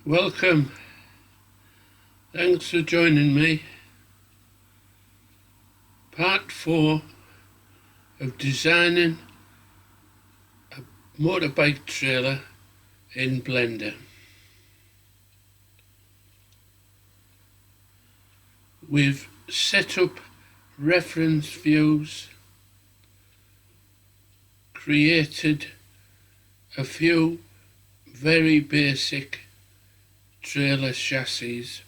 Welcome. Thanks for joining me. Part 4 of designing a motorbike trailer in Blender. We've set up reference views, created a few very basic trailer chassis,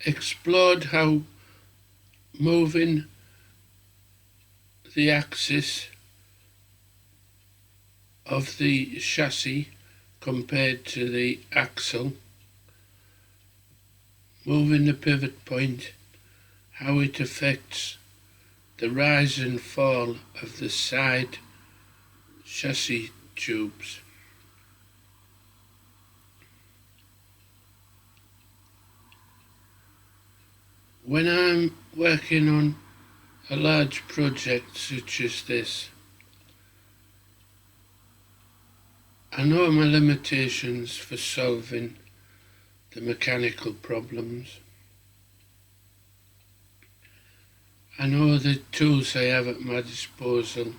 explored how moving the axis of the chassis compared to the axle, moving the pivot point, how it affects the rise and fall of the side chassis tubes. When I'm working on a large project such as this, I know my limitations for solving the mechanical problems. I know the tools I have at my disposal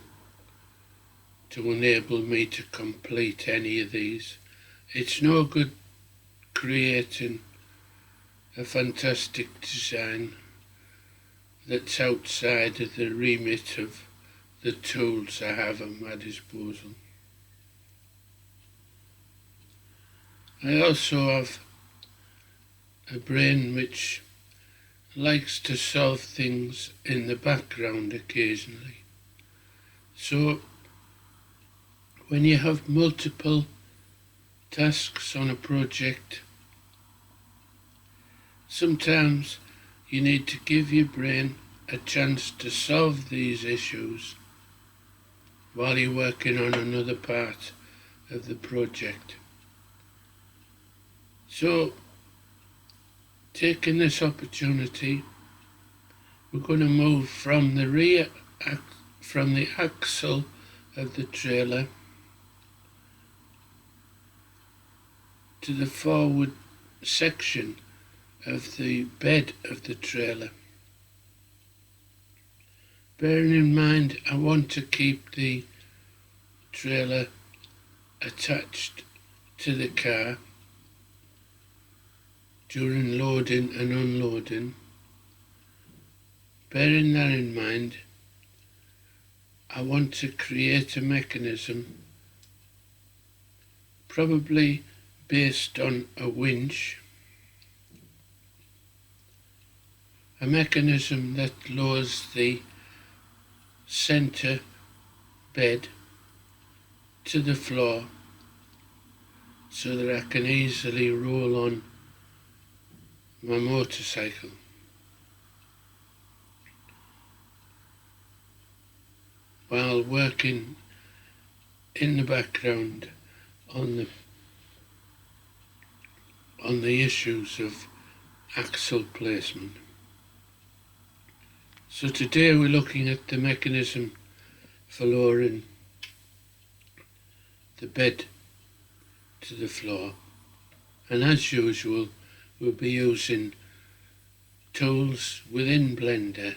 to enable me to complete any of these. It's no good creating a fantastic design that's outside of the remit of the tools I have at my disposal. I also have a brain which likes to solve things in the background occasionally. So when you have multiple tasks on a project, sometimes you need to give your brain a chance to solve these issues while you're working on another part of the project. So, taking this opportunity, we're going to move from the axle of the trailer to the forward section of the bed of the trailer. Bearing in mind I want to keep the trailer attached to the car during loading and unloading. Bearing that in mind, I want to create a mechanism probably based on a winch, a mechanism that lowers the centre bed to the floor so that I can easily roll on my motorcycle. While working in the background on the issues of axle placement. So today we're looking at the mechanism for lowering the bed to the floor, and as usual we'll be using tools within Blender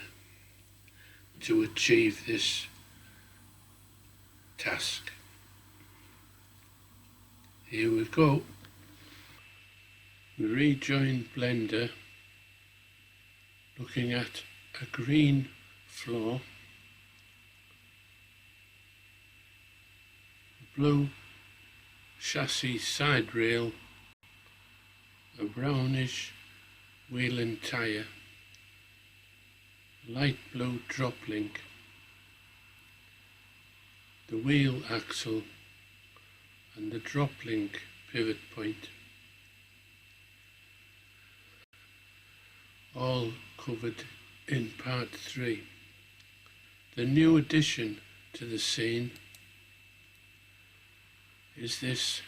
to achieve this task. Here we go. We rejoin Blender, looking at a green floor, a blue chassis side rail, a brownish wheel and tyre, light blue drop link, the wheel axle and the drop link pivot point, all covered in part 3. The new addition to the scene is this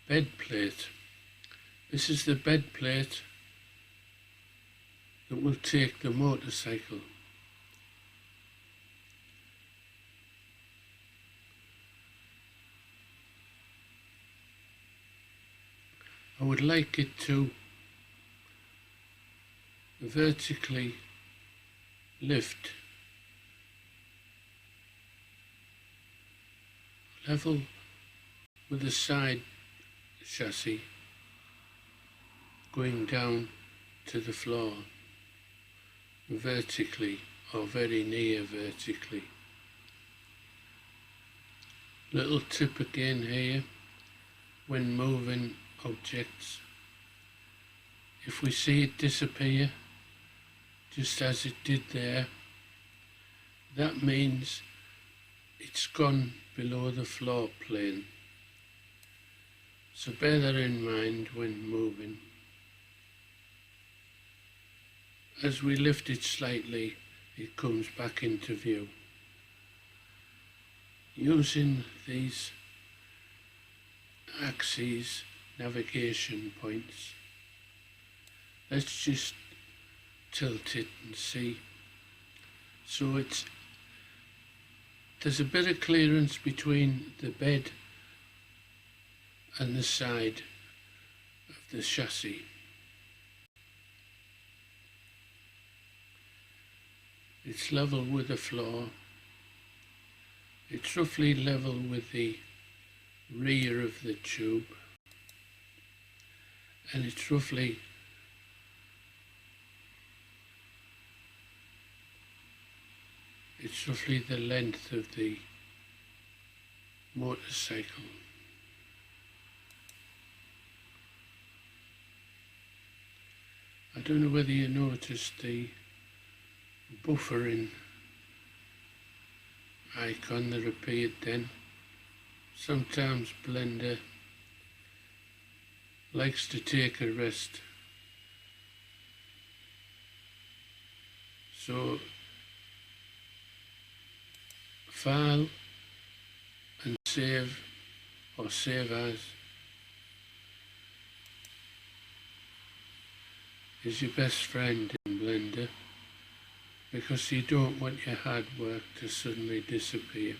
bed plate. This is the bed plate that will take the motorcycle. I would like it to vertically lift level with the side chassis going down to the floor vertically or very near vertically. Little tip again here when moving objects. If we see it disappear just as it did there, that means it's gone below the floor plane. So bear that in mind when moving. As we lift it slightly, it comes back into view. Using these axes navigation points, let's just tilt it and see. So there's a bit of clearance between the bed and the side of the chassis. It's level with the floor. It's roughly level with the rear of the tube, and it's roughly the length of the motorcycle. I don't know whether you noticed the buffering icon that appeared then. Sometimes Blender likes to take a rest, so file and save or save as is your best friend in Blender, because you don't want your hard work to suddenly disappear.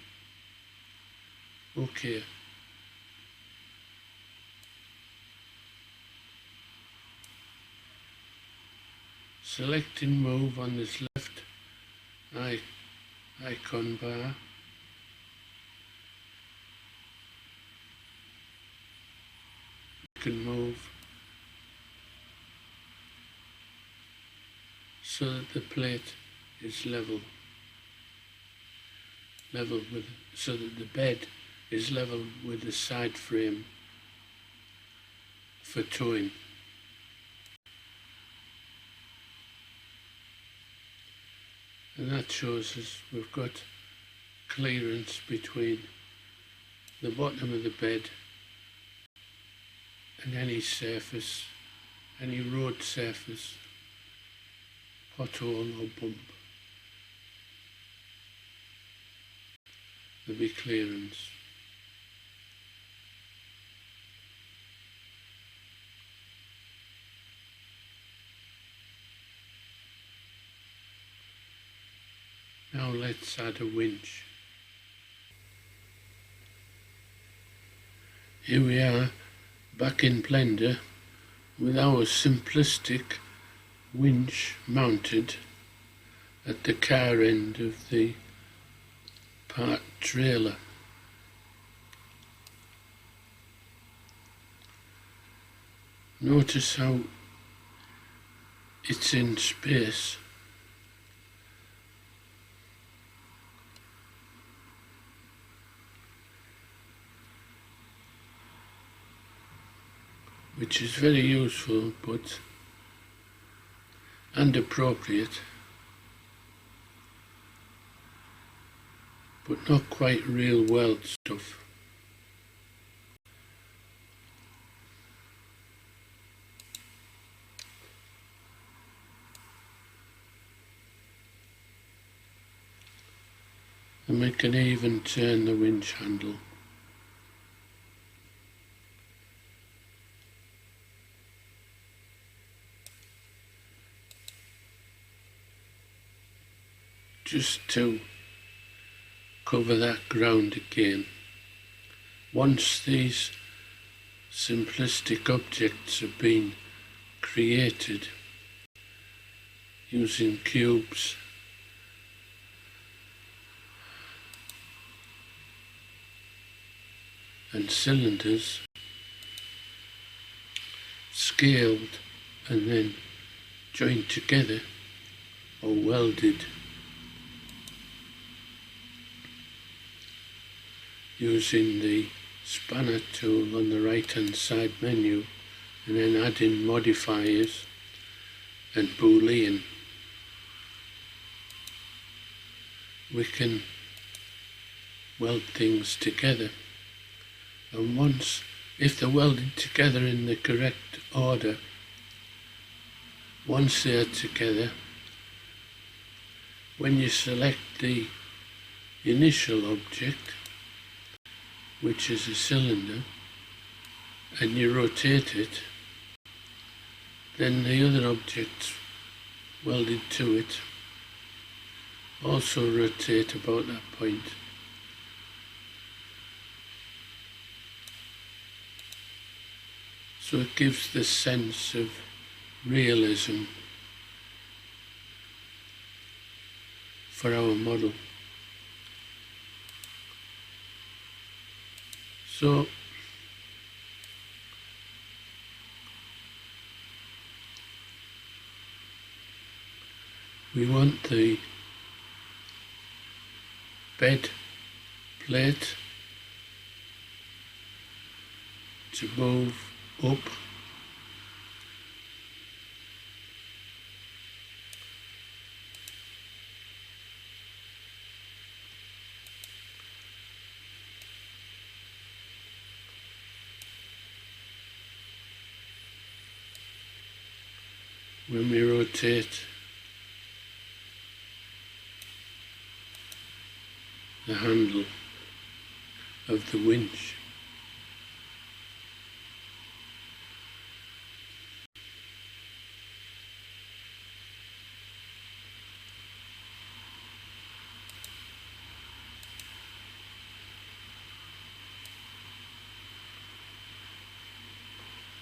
Okay. Select and move on this left icon bar. You can move so that the plate is level with, so that the bed is level with the side frame for towing. And that shows us we've got clearance between the bottom of the bed and any surface, any road surface, pothole or bump. There'll be clearance. Now let's add a winch. Here we are back in Blender with our simplistic winch mounted at the car end of the part trailer. Notice how it's in space. Which is very useful and appropriate, but not quite real world stuff. And we can even turn the winch handle. Just to cover that ground again. Once these simplistic objects have been created using cubes and cylinders, scaled and then joined together or welded using the spanner tool on the right hand side menu, and then adding modifiers and Boolean. We can weld things together, and if they're welded together in the correct order, once they're together, when you select the initial object, which is a cylinder, and you rotate it, then the other objects welded to it also rotate about that point. So it gives this sense of realism for our model. So we want the bed plate to move up when we rotate the handle of the winch.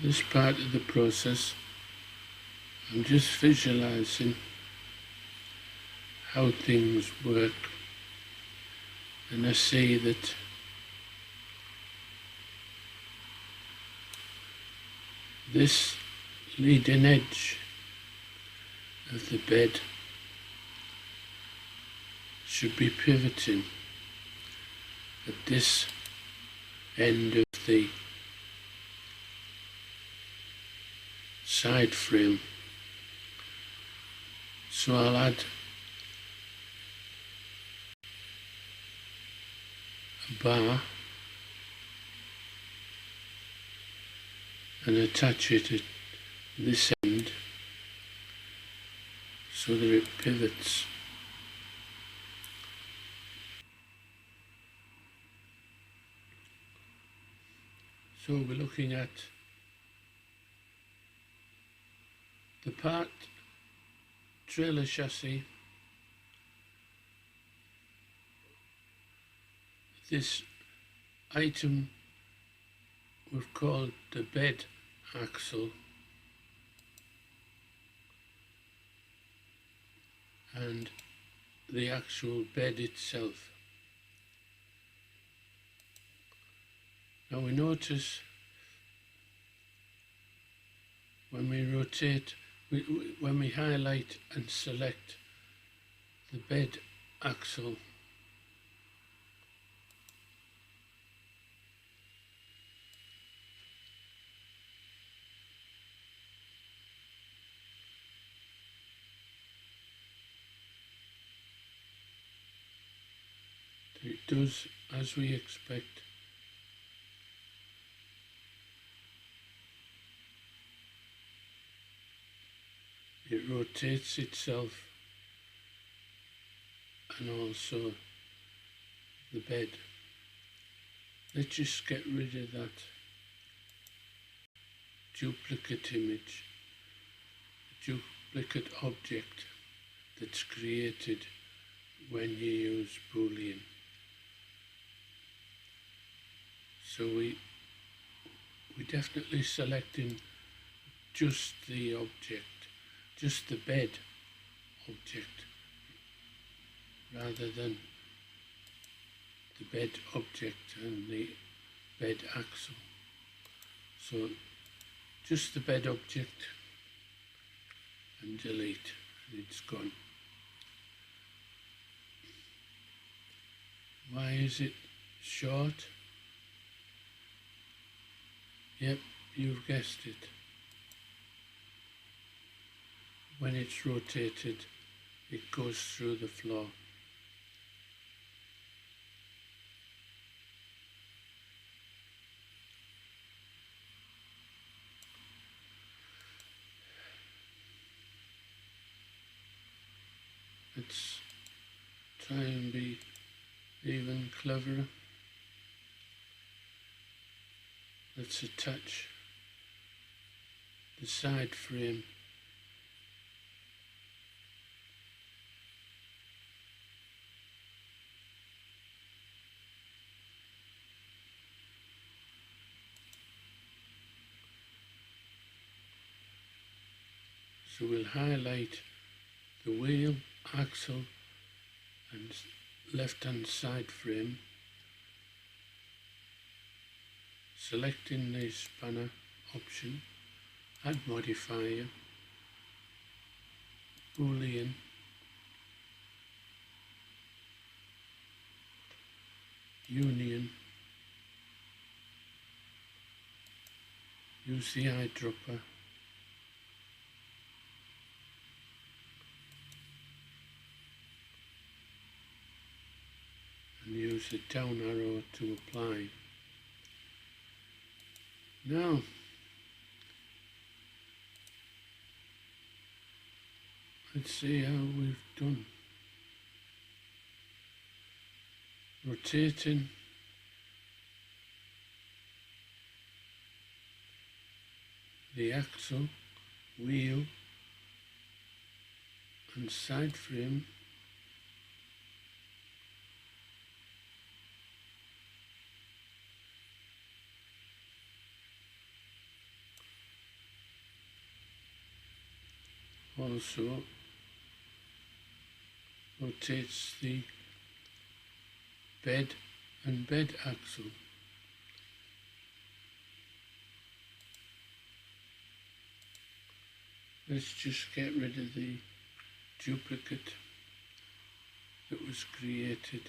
This part of the process, I'm just visualizing how things work, and I see that this leading edge of the bed should be pivoting at this end of the side frame. So I'll add a bar and attach it at this end so that it pivots. So we're looking at the part trailer chassis. This item we've called the bed axle, and the actual bed itself. Now we notice when we rotate, when we highlight and select the bed axle, it does as we expect. It rotates itself, and also the bed. Let's just get rid of that duplicate image, duplicate object that's created when you use Boolean. So we we're definitely selecting just the object, just the bed object, rather than the bed object and the bed axle. So just the bed object and delete, and it's gone. Why is it short? Yep, you've guessed it. When it's rotated, it goes through the floor. Let's try and be even cleverer. Let's attach the side frame so we'll highlight the wheel, axle and left hand side frame, selecting the spanner option, add modifier, boolean, union, use the eyedropper, and use the down arrow to apply. Now let's see how we've done. Rotating the axle, wheel and side frame, also rotates the bed and bed axle. Let's just get rid of the duplicate that was created.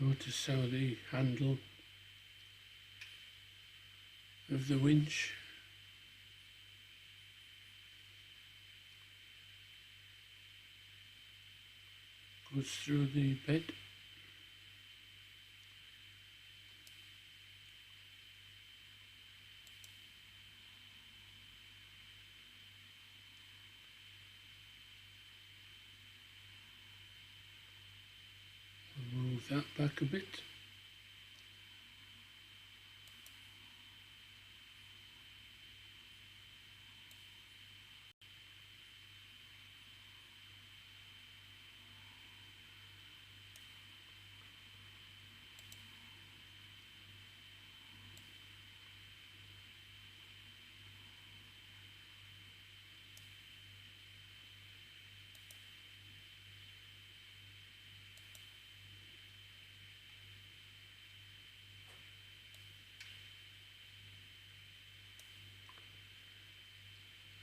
Notice how the handle of the winch goes through the bed. We'll move that back a bit.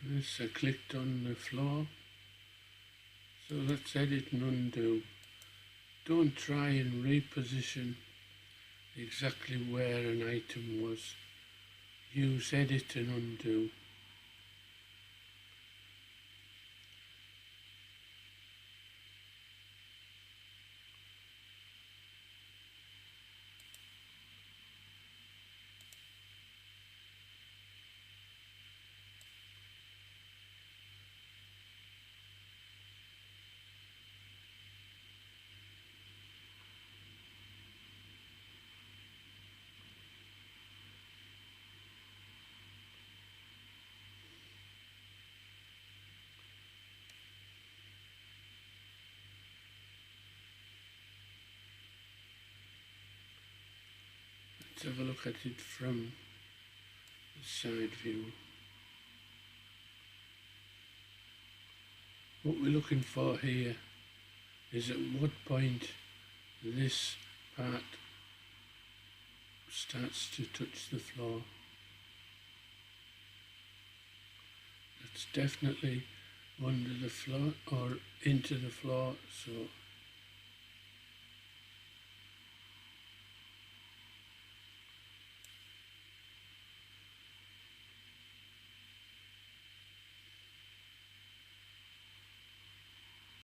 Yes, I clicked on the floor, so let's edit and undo. Don't try and reposition exactly where an item was. Use edit and undo. Let's have a look at it from the side view. What we're looking for here is at what point this part starts to touch the floor. It's definitely under the floor or into the floor, so